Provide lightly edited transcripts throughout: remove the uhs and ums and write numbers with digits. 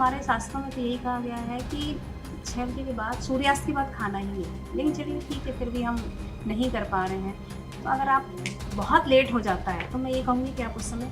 हमारे शास्त्रों में तो यही कहा गया है कि 6 बजे के बाद, सूर्यास्त के बाद खाना ही है। लेकिन चलिए ठीक है, फिर भी हम नहीं कर पा रहे हैं। तो अगर आप बहुत लेट हो जाता है तो मैं ये कहूँगी कि आप उस समय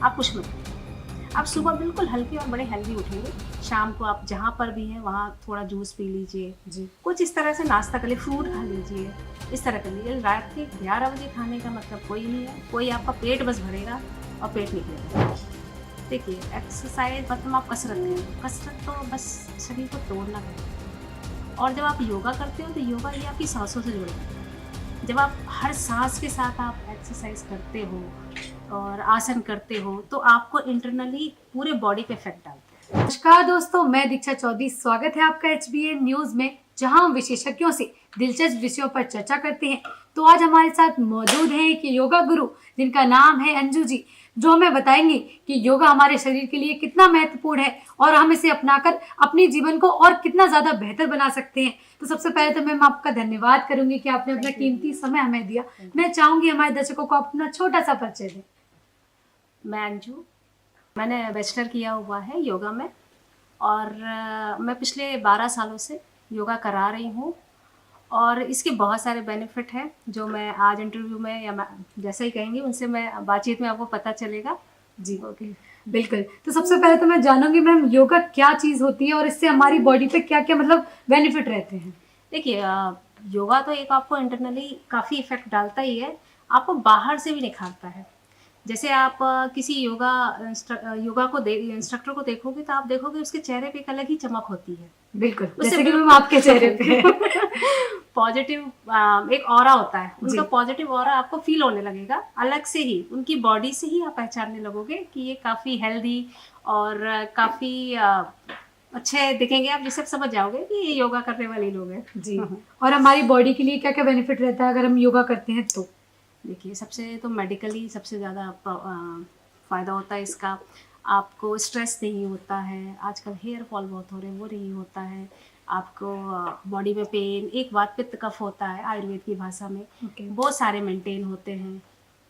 आप कुछ मत करिए। आप सुबह बिल्कुल हल्के और बड़े हेल्दी उठेंगे। शाम को आप जहाँ पर भी हैं वहाँ थोड़ा जूस पी लीजिए, जी। कुछ इस तरह से नाश्ता कर लीजिए, फ्रूट खा लीजिए, इस तरह कर लीजिए। रात के 11 बजे खाने का मतलब कोई नहीं है, कोई आपका पेट बस भरेगा और पेट निकलेगा। देखिए, एक्सरसाइज मतलब आप कसरत करें, कसरत तो बस शरीर को तोड़ना है। और जब आप योगा करते हो तो योगा ये आपकी सांसों से जुड़ा है। जब आप हर सांस के साथ आप एक्सरसाइज करते हो और आसन करते हो तो आपको इंटरनली पूरे बॉडी पे इफेक्ट डालते हैं। नमस्कार दोस्तों, मैं दीक्षा चौधरी। स्वागत है आपका HBN न्यूज में, जहां हम विशेषज्ञों से दिलचस्प विषयों पर चर्चा करते हैं। तो आज हमारे साथ मौजूद हैं एक योगा गुरु जिनका नाम है अंजू जी, जो हमें बताएंगे कि योगा हमारे शरीर के लिए कितना महत्वपूर्ण है और हम इसे अपनाकर अपने जीवन को और कितना ज्यादा बेहतर बना सकते हैं। तो सबसे पहले तो मैम आपका धन्यवाद करूंगी कि आपने अपना कीमती समय हमें दिया। मैं चाहूंगी हमारे दर्शकों को अपना छोटा सा परिचय दें। मैं अंजू, मैंने बैचलर किया हुआ है योगा में और मैं पिछले 12 सालों से योगा करा रही हूँ और इसके बहुत सारे बेनिफिट हैं जो मैं आज इंटरव्यू में या मैं जैसे ही कहेंगी उनसे मैं बातचीत में आपको पता चलेगा। जी ओके, बिल्कुल। तो सबसे पहले तो मैं जानूंगी मैम, योगा क्या चीज होती है और इससे हमारी बॉडी पे क्या क्या मतलब बेनिफिट रहते हैं। देखिए, योगा तो एक आपको इंटरनली काफ़ी इफेक्ट डालता ही है, आपको बाहर से भी निखारता है। जैसे आप किसी योगा को इंस्ट्रक्टर को देखोगे तो आप देखोगे उसके चेहरे पे एक अलग ही चमक होती है। बिल्कुल, उससे जैसे कि मैम आपके चेहरे पे पॉजिटिव एक ऑरा होता है, जी। उनका पॉजिटिव ऑरा आपको फील होने लगेगा अलग से ही, उनकी बॉडी से ही आप पहचानने लगोगे कि ये काफ़ी हेल्दी और काफ़ी अच्छे दिखेंगे आप, जिससे आप समझ जाओगे कि ये योगा करने वाले लोग हैं। जी। और हमारी बॉडी के लिए क्या क्या बेनिफिट रहता है अगर हम योगा करते हैं तो? देखिए, सबसे तो मेडिकली सबसे ज़्यादा फ़ायदा होता है इसका। आपको स्ट्रेस नहीं होता है, आजकल हेयर फॉल बहुत हो रहे हैं, वो नहीं होता है। आपको बॉडी में पेन, एक वात पित्त कफ होता है आयुर्वेद की भाषा में, ओके। वो सारे मेंटेन होते हैं।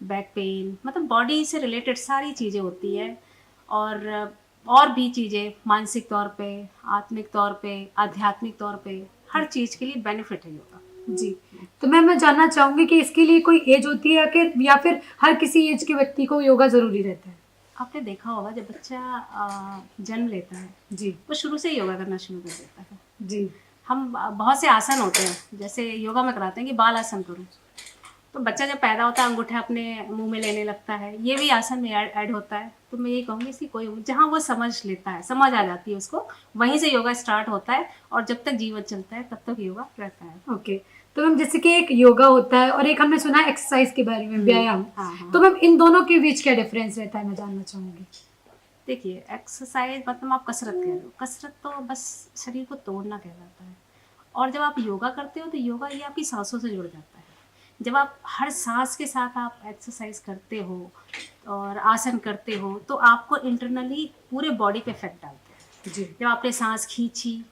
बैक पेन, मतलब बॉडी से रिलेटेड सारी चीज़ें होती है और भी चीज़ें मानसिक तौर पे, आत्मिक तौर पे, आध्यात्मिक तौर पे, हर चीज़ के लिए बेनिफिट है योगा। जी। तो मैम मैं जानना चाहूंगी कि इसके लिए कोई एज होती है या फिर हर किसी एज के व्यक्ति को योगा जरूरी रहता है? आपने देखा होगा जब बच्चा जन्म लेता है जी। वो शुरू से ही योगा करना शुरू कर देता है। जी। हम बहुत से आसन होते हैं, जैसे योगा में कराते हैं कि बाल आसन करो, तो बच्चा जब पैदा होता है अंगूठा अपने मुंह में लेने लगता है, ये भी आसन में ऐड होता है। तो मैं ये कहूँगी इसकी कोई जहाँ वो समझ लेता है, समझ आ जाती है उसको, वहीं से योगा स्टार्ट होता है और जब तक जीवन चलता है तब तक योगा रहता है। ओके। तो मैम जैसे कि एक योगा होता है और एक हमने सुना है एक्सरसाइज के बारे में, व्यायाम। हाँ। तो मैम इन दोनों के बीच क्या डिफरेंस रहता है, मैं जानना चाहूंगी। देखिए, एक्सरसाइज मतलब आप कसरत कह रहे हो, कसरत तो बस शरीर को तोड़ना कहलाता है। और जब आप योगा करते हो तो योगा ये आपकी सांसों से जुड़ जाता है। जब आप हर सांस के साथ आप एक्सरसाइज करते हो और आसन करते हो तो आपको इंटरनली पूरे बॉडी पे इफेक्ट डालते हैं। जी। जब आपने सांस खींची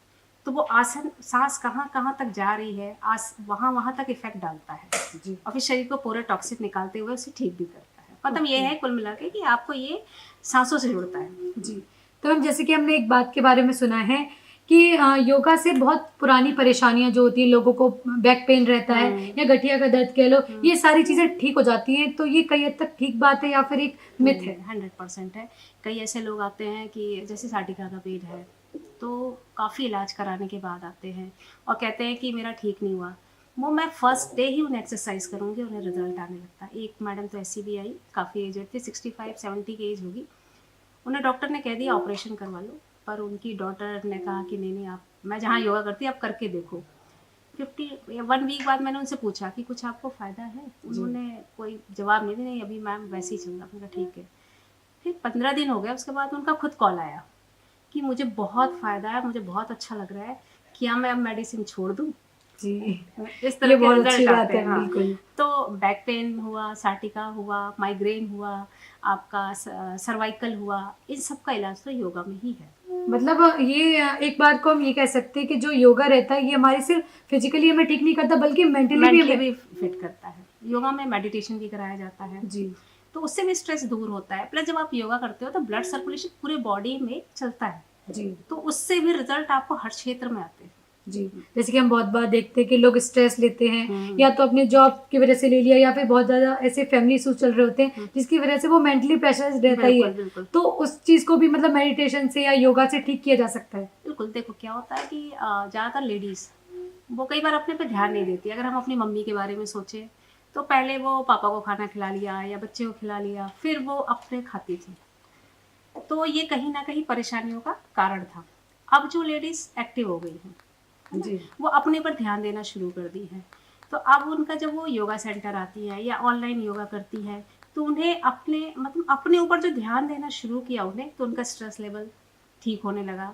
तो वो आसन, सांस कहाँ कहाँ तक जा रही है, वहाँ तक इफेक्ट डालता है जी। और फिर शरीर को पूरे टॉक्सिक निकालते हुए उसे ठीक भी करता है। मतलब ये है कुल मिला के कि आपको ये सांसों से जुड़ता है। जी। तो मैम जैसे कि हमने एक बात के बारे में सुना है कि योगा से बहुत पुरानी परेशानियां जो होती है, लोगों को बैक पेन रहता है या गठिया का दर्द कह लो, ये सारी चीजें ठीक हो जाती हैं। तो ये कई हद तक ठीक बात है या फिर एक मिथ है? 100% है। कई ऐसे लोग आते हैं कि जैसे साटिका का पेन है तो काफ़ी इलाज कराने के बाद आते हैं और कहते हैं कि मेरा ठीक नहीं हुआ। वो मैं फर्स्ट डे ही उन्हें एक्सरसाइज करूँगी, उन्हें रिजल्ट आने लगता है। एक मैडम तो ऐसी भी आई, काफ़ी एजेड थी, 65-70 की एज होगी। उन्हें डॉक्टर ने कह दिया ऑपरेशन करवा लो, पर उनकी डॉटर ने कहा कि नहीं आप, मैं जहाँ योगा करती आप करके देखो। 1 वीक बाद मैंने उनसे पूछा कि कुछ आपको फ़ायदा है? उन्होंने कोई जवाब नहीं दिया, नहीं अभी मैम वैसे ही चल रहा। मैंने कहा ठीक है। फिर 15 दिन हो गया, उसके बाद उनका खुद कॉल आया कि मुझे बहुत फ़ायदा है, मुझे बहुत अच्छा लग रहा है, क्या मैं अब मेडिसिन छोड़ दूँ? जी। इस तरह ये के बहुत अच्छी रिजल्ट बात आते है। हैं। हाँ। बिल्कुल। तो बैक पेन हुआ, साटिका हुआ, माइग्रेन हुआ, आपका सर्वाइकल हुआ, इन सब का इलाज तो योगा में ही है। मतलब ये एक बात को हम ये कह सकते हैं कि जो योगा रहता है ये हमारे सिर्फ फिजिकली हमें ठीक नहीं करता बल्कि मेंटली भी फिट करता है। योगा में मेडिटेशन भी कराया जाता है जी। तो उससे भी स्ट्रेस दूर होता है। प्लस जब आप योगा करते हो तो ब्लड सर्कुलेशन पूरे बॉडी में चलता है। जी तो उससे भी रिजल्ट आपको हर क्षेत्र में आते हैं। जी, जैसे कि हम बहुत बार देखते हैं कि लोग स्ट्रेस लेते हैं हम्म, या तो अपने जॉब की वजह से ले लिया या फिर बहुत ज़्यादा ऐसे फैमिली इश्यूज चल रहे होते हैं हम्म, जिसकी वजह से वो मेंटली प्रेशर रहता ही बिल्कुल है। बिल्कुल तो उस चीज़ को भी मतलब मेडिटेशन से या योगा से ठीक किया जा सकता है। बिल्कुल। देखो क्या होता है कि ज़्यादातर लेडीज़ वो कई बार अपने पे ध्यान नहीं देती। अगर हम अपनी मम्मी के बारे में सोचें तो पहले वो पापा को खाना खिला लिया या बच्चे को खिला लिया, फिर वो अपने खाती थी। तो ये कहीं ना कहीं परेशानियों का कारण था। अब जो लेडीज एक्टिव हो गई हैं, है ना, जी वो अपने पर ध्यान देना शुरू कर दी है। तो अब उनका जब वो योगा सेंटर आती है या ऑनलाइन योगा करती है, तो उन्हें अपने मतलब अपने ऊपर जो ध्यान देना शुरू किया उन्हें, तो उनका स्ट्रेस लेवल ठीक होने लगा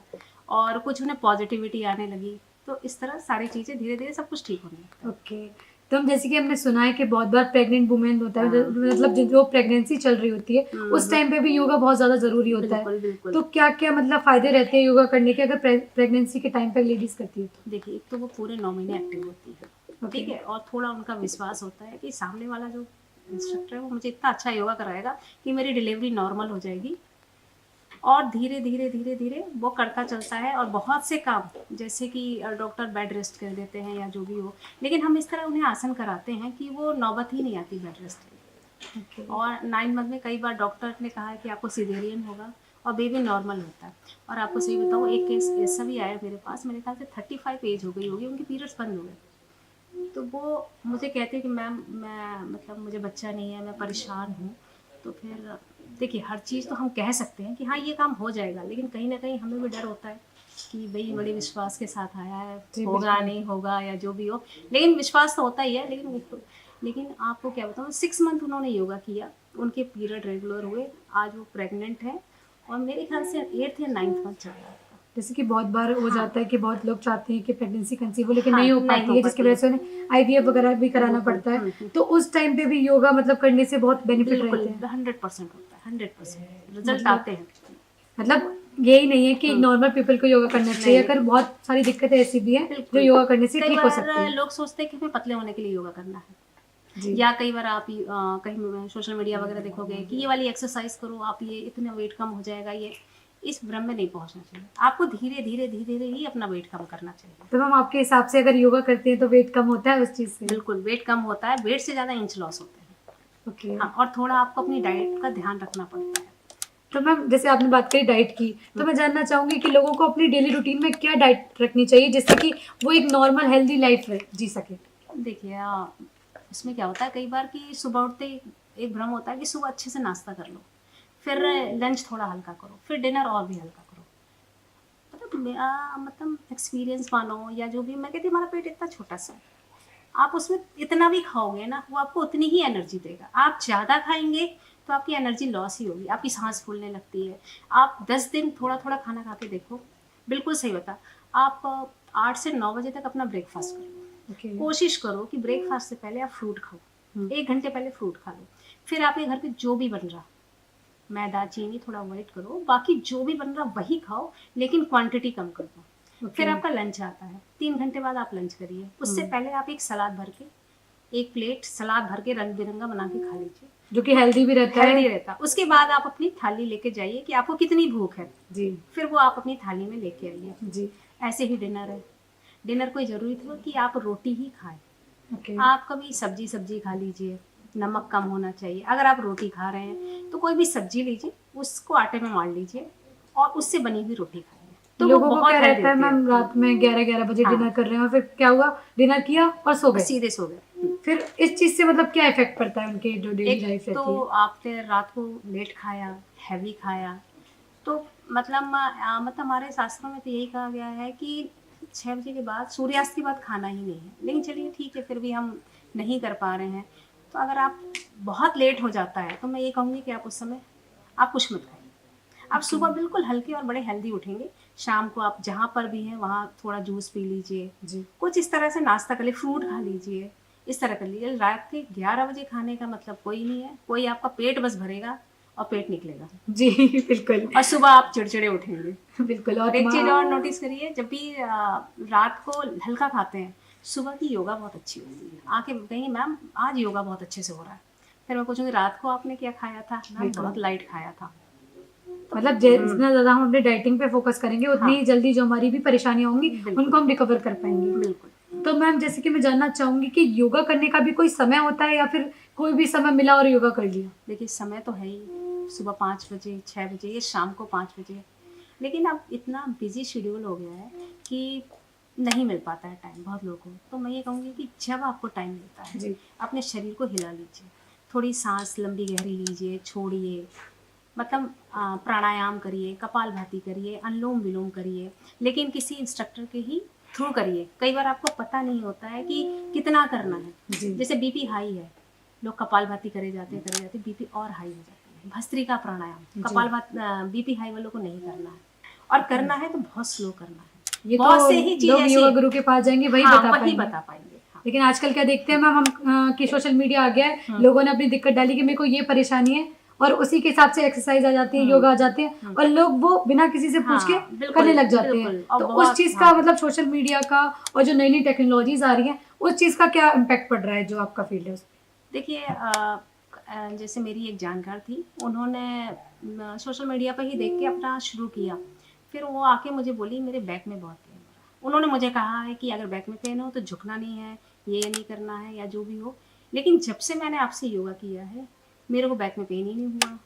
और कुछ उन्हें पॉजिटिविटी आने लगी। तो इस तरह सारी चीज़ें धीरे धीरे सब कुछ ठीक होने लगता है। ओके। तो हम जैसे कि हमने सुना है कि बहुत बार प्रेग्नेंट वुमेन होता है हाँ। मतलब जो प्रेगनेंसी चल रही होती है उस टाइम पे भी योगा बहुत ज़्यादा ज़रूरी होता है। बिल्कुल बिल्कुल। तो क्या क्या मतलब फ़ायदे रहते हैं योगा करने के अगर प्रेगनेंसी के टाइम पे लेडीज़ करती है तो? देखिए, एक तो वो पूरे 9 महीने एक्टिव होती है, ओके ठीक है? और थोड़ा उनका विश्वास होता है कि सामने वाला जो इंस्ट्रक्टर है वो मुझे इतना अच्छा योगा कराएगा कि मेरी डिलीवरी नॉर्मल हो जाएगी। और धीरे धीरे धीरे धीरे वो करता चलता है और बहुत से काम, जैसे कि डॉक्टर बेड रेस्ट कर देते हैं या जो भी हो, लेकिन हम इस तरह उन्हें आसन कराते हैं कि वो नौबत ही नहीं आती बेड रेस्ट की। ओके और 9 मंथ में कई बार डॉक्टर ने कहा है कि आपको सिजेरियन होगा और बेबी नॉर्मल होता है। और आपको सही बताऊँ, एक केस ऐसा भी आया मेरे पास, मेरे ख्याल से 35 एज हो गई होगी, उनके पीरियड्स बंद हो गए। तो वो मुझे कहते हैं कि मैम मैं मतलब मुझे बच्चा नहीं है, मैं परेशान हूँ। तो फिर देखिए, हर चीज़ तो हम कह सकते हैं कि हाँ ये काम हो जाएगा, लेकिन कहीं ना कहीं हमें भी डर होता है कि भाई बड़े विश्वास के साथ आया है, जी होगा बिल्कुल। नहीं होगा या जो भी हो। लेकिन विश्वास तो होता ही है। लेकिन आपको क्या बताऊँ, 6 मंथ उन्होंने योगा किया, उनके पीरियड रेगुलर हुए, आज वो प्रेग्नेंट है और मेरे ख्याल से 8th या 9th मंथ चल रहा है। जैसे कि बहुत बार हो हाँ जाता है कि बहुत लोग चाहते हैं कि प्रेगनेंसी कंसीव हो लेकिन हाँ, नहीं हो नहीं पाती हो है जिसकी पाती वजह है। से उन्हें आईवीएफ वगैरह भी कराना बिल्कुल। पड़ता है। तो उस टाइम पे भी योगा मतलब करने से बहुत बेनिफिट बिल्कुल रहते हैं। 100% होता है, 100% रिजल्ट मतलब आते हैं। मतलब यही नहीं है कि हम्म, नॉर्मल पीपल को योगा करना नहीं चाहिए, नहीं, अगर बहुत सारी दिक्कतें ऐसी भी हैं जो बिल्कुल। योगा करने से कई ठीक हो सकती बार है। लोग सोचते हैं कि हमें पतले होने के लिए योगा करना है, जी या कई बार आप कहीं सोशल मीडिया वगैरह देखोगे कि ये वाली एक्सरसाइज करो, आप ये इतना वेट कम हो जाएगा। ये इस भ्रम में नहीं पहुंचना चाहिए। आपको धीरे धीरे धीरे धीरे ही अपना वेट कम करना चाहिए। तो मैम आपके हिसाब से अगर योगा करते हैं तो वेट कम होता है उस चीज़ से? बिल्कुल, वेट कम होता है, वेट से ज़्यादा इंच लॉस होते हैं। ओके। हाँ, और थोड़ा आपको अपनी डाइट का ध्यान रखना पड़ता है। तो मैम जैसे आपने बात करी डाइट की, तो मैं जानना चाहूंगी कि लोगों को अपनी डेली रूटीन में क्या डाइट रखनी चाहिए जिससे कि वो एक नॉर्मल हेल्दी लाइफ जी सके? देखिए, इसमें क्या होता है कई बार कि सुबह उठते ही एक भ्रम होता है कि सुबह अच्छे से नाश्ता कर लो, फिर लंच थोड़ा हल्का करो, फिर डिनर और भी हल्का करो। मतलब मेरा मतलब एक्सपीरियंस मानो या जो भी, मैं कहती हूँ हमारा पेट इतना छोटा सा है, आप उसमें इतना भी खाओगे ना, वो आपको उतनी ही एनर्जी देगा। आप ज़्यादा खाएंगे तो आपकी एनर्जी लॉस ही होगी, आपकी सांस फूलने लगती है। आप 10 दिन थोड़ा थोड़ा खाना खा के देखो, बिल्कुल सही बता। आप 8 से 9 बजे तक अपना ब्रेकफास्ट करो। ओके। कोशिश करो कि ब्रेकफास्ट से पहले आप फ्रूट खाओ, 1 घंटे पहले फ्रूट खा लो। फिर आपके घर पे जो भी बन रहा, मैदा चीनी थोड़ा अवॉइड करो, बाकी जो भी बन रहा वही खाओ, लेकिन क्वांटिटी कम कर दो। ओके। फिर आपका लंच आता है, 3 घंटे बाद आप लंच करिए। उससे पहले आप एक सलाद भर के, एक प्लेट सलाद भर के रंग बिरंगा बना के खा लीजिए, जो कि हेल्दी भी रहता हेल्दी है। रहता। उसके बाद आप अपनी थाली लेके जाइए कि आपको कितनी भूख है, जी फिर वो आप अपनी थाली में लेके आइए। जी। ऐसे ही डिनर है। डिनर कोई ज़रूरी थोड़ा कि आप रोटी ही खाएं। ओके। आप कभी सब्जी सब्जी खा लीजिए, नमक कम होना चाहिए। अगर आप रोटी खा रहे हैं तो कोई भी सब्जी लीजिए, उसको आटे में मार लीजिए और उससे बनी हुई रोटी खाइए, तो वो लोगों को बहुत क्या हेल्दी रहता है होती है। मैम रात में 11-11 बजे हाँ, डिनर कर रहे हैं और फिर क्या हुआ, डिनर किया और सो और गए। सीधे सो गए। फिर इस चीज़ से मतलब क्या इफ़ेक्ट पड़ता है उनकी जो डेली एक लाइफ तो रहती है? आपने रात को लेट खाया, हैवी खाया, तो मतलब हमारे शास्त्रों में तो यही कहा गया है कि 6 बजे के बाद, सूर्यास्त के बाद खाना ही नहीं है। लेकिन चलिए ठीक है, फिर भी हम नहीं कर पा रहे हैं। तो अगर आप बहुत लेट हो जाता है तो मैं ये कहूँगी कि आप उस समय आप कुछ मत खाइए। आप ओके। सुबह बिल्कुल हल्के और बड़े हेल्दी उठेंगे। शाम को आप जहाँ पर भी हैं वहाँ थोड़ा जूस पी लीजिए, जी कुछ इस तरह से नाश्ता कर लीजिए, फ्रूट खा लीजिए, इस तरह कर लीजिए। रात के 11 बजे खाने का मतलब कोई नहीं है, कोई आपका पेट बस भरेगा और पेट निकलेगा, जी बिल्कुल। और सुबह आप चिड़चिड़े उठेंगे। बिल्कुल और और एक चीज़ और नोटिस करिए, जब भी रात को हल्का खाते हैं, सुबह की योगा बहुत अच्छी होती है। आके कहेंगे मैम आज योगा बहुत अच्छे से हो रहा है। फिर मैं पूछूंगी रात को आपने क्या खाया था, मैम बिल्कुल। बहुत लाइट खाया था। मतलब जितना ज्यादा हम अपने डाइटिंग पे फोकस करेंगे उतनी हाँ। जल्दी जो हमारी भी परेशानियां होंगी बिल्कुल। उनको हम रिकवर कर पाएंगे। बिल्कुल। तो मैम जैसे कि मैं जानना चाहूंगी कि योगा करने का भी कोई समय होता है या फिर कोई भी समय मिला और योगा कर लिया? देखिए समय तो है ही, सुबह 5 बजे, 6 बजे, ये शाम को 5 बजे। लेकिन अब इतना बिज़ी शेड्यूल हो गया है कि नहीं मिल पाता है टाइम बहुत लोगों को। तो मैं ये कहूँगी कि जब आपको टाइम मिलता है, जी। अपने शरीर को हिला लीजिए, थोड़ी साँस लंबी गहरी लीजिए, छोड़िए, मतलब प्राणायाम करिए, कपालभाति करिए, अनुलोम-विलोम करिए, लेकिन किसी इंस्ट्रक्टर के ही थ्रू करिए। कई बार आपको पता नहीं होता है कि कितना करना है। जी। जैसे बीपी हाई है, लोग कपालभाति करे जाते बीपी और हाई हो जाती है। भस्त्रिका प्राणायाम, जी। बीपी हाई वालों को नहीं करना है, और करना है तो बहुत स्लो करना है। ये तो बहुत से ही चीज़ लोग ऐसी योगा गुरु के पास जाएंगे वही हाँ, बता वही पाएंगे। बता पाएंगे। हाँ। लेकिन आजकल क्या देखते हैं मैम हम कि सोशल मीडिया आ गया है, लोगों ने अपनी दिक्कत डाली कि मेरे को ये परेशानी है और उसी के हिसाब से एक्सरसाइज आ जाती है, योगा आ जाते हैं और लोग वो बिना किसी से पूछ के हाँ, बिल्कुल, करने लग जाते बिल्कुल। हैं। और तो उस बहुत चीज का हाँ। मतलब सोशल मीडिया का और जो नई नई टेक्नोलॉजीज आ रही हैं उस चीज का क्या इम्पैक्ट पड़ रहा है जो आपका फील्ड है उस पे? देखिए जैसे मेरी एक जानकार थी, उन्होंने सोशल मीडिया पर ही देख के अपना शुरू किया। फिर वो आके मुझे बोली मेरे बैक में बहुत पेन हो रहा है। उन्होंने मुझे कहा है कि अगर बैक में पेन हो तो झुकना नहीं है, ये नहीं करना है या जो भी हो। लेकिन जब से मैंने आपसे योगा किया है, मेरे को बैक में पेन ही नहीं हुआ,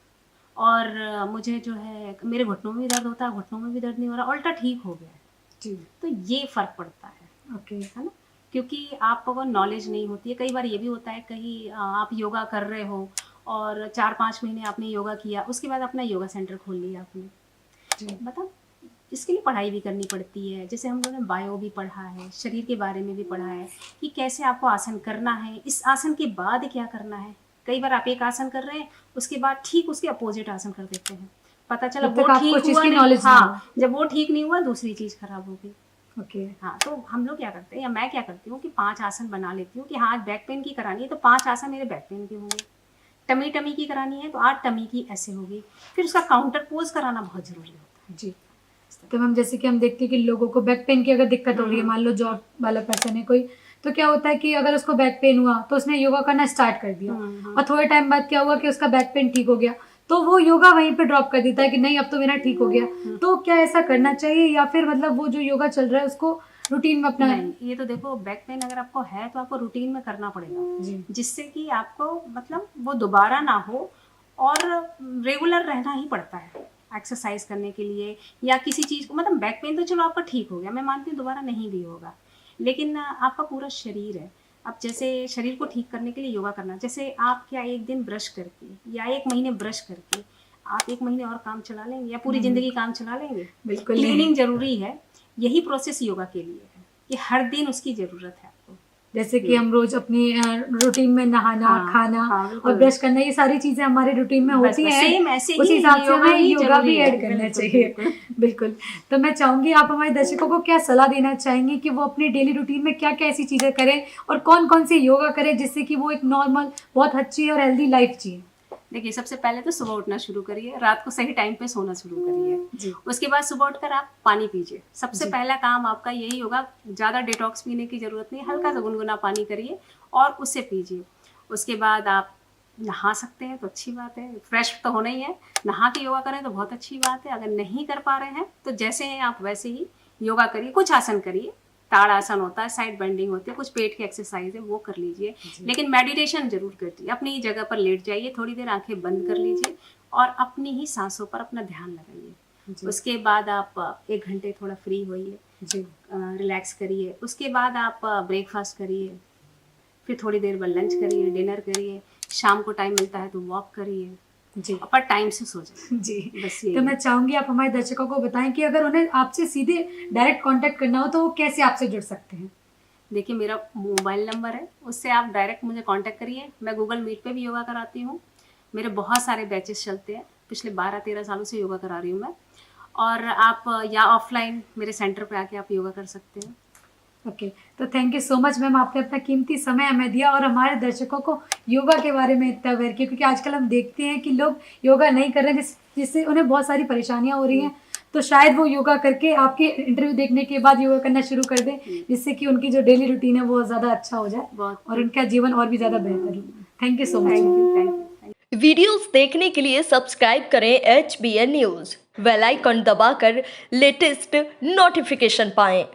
और मुझे जो है मेरे घुटनों में भी दर्द होता है, घुटनों में भी दर्द नहीं हो रहा, उल्टा ठीक हो गया है। जी। तो ये फ़र्क पड़ता है। ओके। है ना? क्योंकि आपको नॉलेज नहीं होती है। कई बार ये भी होता है, कहीं आप योगा कर रहे हो और 4-5 महीने आपने योगा किया, उसके बाद अपना योगा सेंटर खोल लिया आपने। जी। मतलब इसके लिए पढ़ाई भी करनी पड़ती है। जैसे हम लोगों ने बायो भी पढ़ा है, शरीर के बारे में भी पढ़ा है कि कैसे आपको आसन करना है, इस आसन के बाद क्या करना है। कई बार आप एक आसन कर रहे हैं, उसके बाद ठीक उसके अपोजिट आसन कर देते हैं। पता चला जब वो तक आपको ठीक चीज हुआ की नहीं, नॉलेज ना हाँ, जब वो ठीक नहीं हुआ दूसरी चीज़ खराब हो गई। ओके। हाँ, तो हम लोग क्या करते हैं या मैं क्या करती हूँ कि 5 आसन बना लेती हूँ कि हाँ, आज बैक पेन की करानी है तो 5 आसन मेरे बैक पेन के होंगे। टमी टमी की करानी है तो 8 टमी की ऐसे होगी। फिर उसका काउंटर पोज कराना बहुत ज़रूरी होता है। जी। तो मैम जैसे कि हम देखते हैं कि लोगों को बैक पेन की अगर दिक्कत हो रही है, मान लो जॉब वाला पर्सन है कोई, तो क्या होता है कि अगर उसको बैक पेन हुआ तो उसने योगा करना स्टार्ट कर दिया और थोड़े टाइम बाद क्या हुआ कि उसका बैक पेन ठीक हो गया, तो वो योगा वहीं पे ड्रॉप कर देता है कि नहीं अब तो मेरा ठीक हो गया। तो क्या ऐसा करना चाहिए या फिर मतलब वो जो योगा चल रहा है उसको रूटीन में अपना? नहीं, ये तो देखो बैक पेन अगर आपको है तो आपको रूटीन में करना पड़ेगा, जी। जिससे कि आपको मतलब वो दोबारा ना हो, और रेगुलर रहना ही पड़ता है एक्सरसाइज करने के लिए या किसी चीज़ को। मतलब बैक पेन तो चलो आपका ठीक हो गया, मैं मानती हूँ दोबारा नहीं भी होगा, लेकिन आपका पूरा शरीर है। अब जैसे शरीर को ठीक करने के लिए योगा करना, जैसे आप क्या एक दिन ब्रश करके या 1 महीने ब्रश करके आप 1 महीने और काम चला लेंगे या पूरी ज़िंदगी काम चला लेंगे? बिल्कुल नहीं। क्लीनिंग ज़रूरी है। यही प्रोसेस योगा के लिए है कि हर दिन उसकी ज़रूरत है आपको। जैसे कि हम रोज अपनी रूटीन में नहाना, हाँ, खाना हाँ, और बिल्कुल। ब्रश करना, ये सारी चीजें हमारे रूटीन में बस होती हैं। सेम ऐसे उस ही हिसाब से योगा हमें भी योगा ज़रूरी भी है। ऐड करना बिल्कुल, चाहिए। बिल्कुल। बिल्कुल। तो मैं चाहूंगी आप हमारे दर्शकों को क्या सलाह देना चाहेंगे कि वो अपनी डेली रूटीन में क्या क्या ऐसी चीजें करें और कौन कौन सी योगा करें जिससे कि वो एक नॉर्मल बहुत अच्छी और हेल्दी लाइफ जिए? देखिए सबसे पहले तो सुबह उठना शुरू करिए, रात को सही टाइम पे सोना शुरू करिए। जी। उसके बाद सुबह उठकर आप पानी पीजिए। सबसे जी। पहला काम आपका यही होगा, ज़्यादा डिटॉक्स पीने की ज़रूरत नहीं, हल्का सा गुनगुना पानी करिए और उससे पीजिए। उसके बाद आप नहा सकते हैं तो अच्छी बात है, फ्रेश तो होना ही है। नहा के योगा करें तो बहुत अच्छी बात है। अगर नहीं कर पा रहे हैं तो जैसे हैं आप वैसे ही योगा करिए, कुछ आसन करिए। ताड़ आसन होता है, साइड बेंडिंग होती है, कुछ पेट की एक्सरसाइज है वो कर लीजिए, लेकिन मेडिटेशन जरूर करिए। अपनी जगह पर लेट जाइए, थोड़ी देर आंखें बंद कर लीजिए और अपनी ही सांसों पर अपना ध्यान लगाइए। उसके बाद आप 1 घंटे थोड़ा फ्री होइए, रिलैक्स करिए। उसके बाद आप ब्रेकफास्ट करिए, फिर थोड़ी देर बाद लंच करिए, डिनर करिए। शाम को टाइम मिलता है तो वॉक करिए जी। पर टाइम से सो जाइए। जी। बस यही तो है। मैं चाहूंगी आप हमारे दर्शकों को बताएं कि अगर उन्हें आपसे सीधे डायरेक्ट कांटेक्ट करना हो तो वो कैसे आपसे जुड़ सकते हैं? देखिए मेरा मोबाइल नंबर है, उससे आप डायरेक्ट मुझे कांटेक्ट करिए। मैं गूगल मीट पे भी योगा कराती हूँ। मेरे बहुत सारे बैचेस चलते हैं, पिछले 12-13 सालों से योगा करा रही हूँ मैं। और आप या ऑफलाइन मेरे सेंटर पे आके आप योगा कर सकते हैं। ओके। तो thank you so much ma'am, आपने अपना कीमती समय हमें दिया और हमारे दर्शकों को योगा के बारे में इतना अवेयर किया, क्योंकि आजकल हम देखते हैं कि लोग योगा नहीं कर रहे हैं जिससे उन्हें बहुत सारी परेशानियां हो रही हैं। तो शायद वो योगा करके आपके इंटरव्यू देखने के बाद योगा करना शुरू कर दें, जिससे कि उनकी जो डेली रूटीन है वो ज़्यादा अच्छा हो जाए और उनका जीवन और भी ज़्यादा बेहतर हो। Thank you so much. Thank you. Videos देखने के लिए सब्सक्राइब करें HBN न्यूज़, बेल आइकन दबाकर लेटेस्ट नोटिफिकेशन पाएं।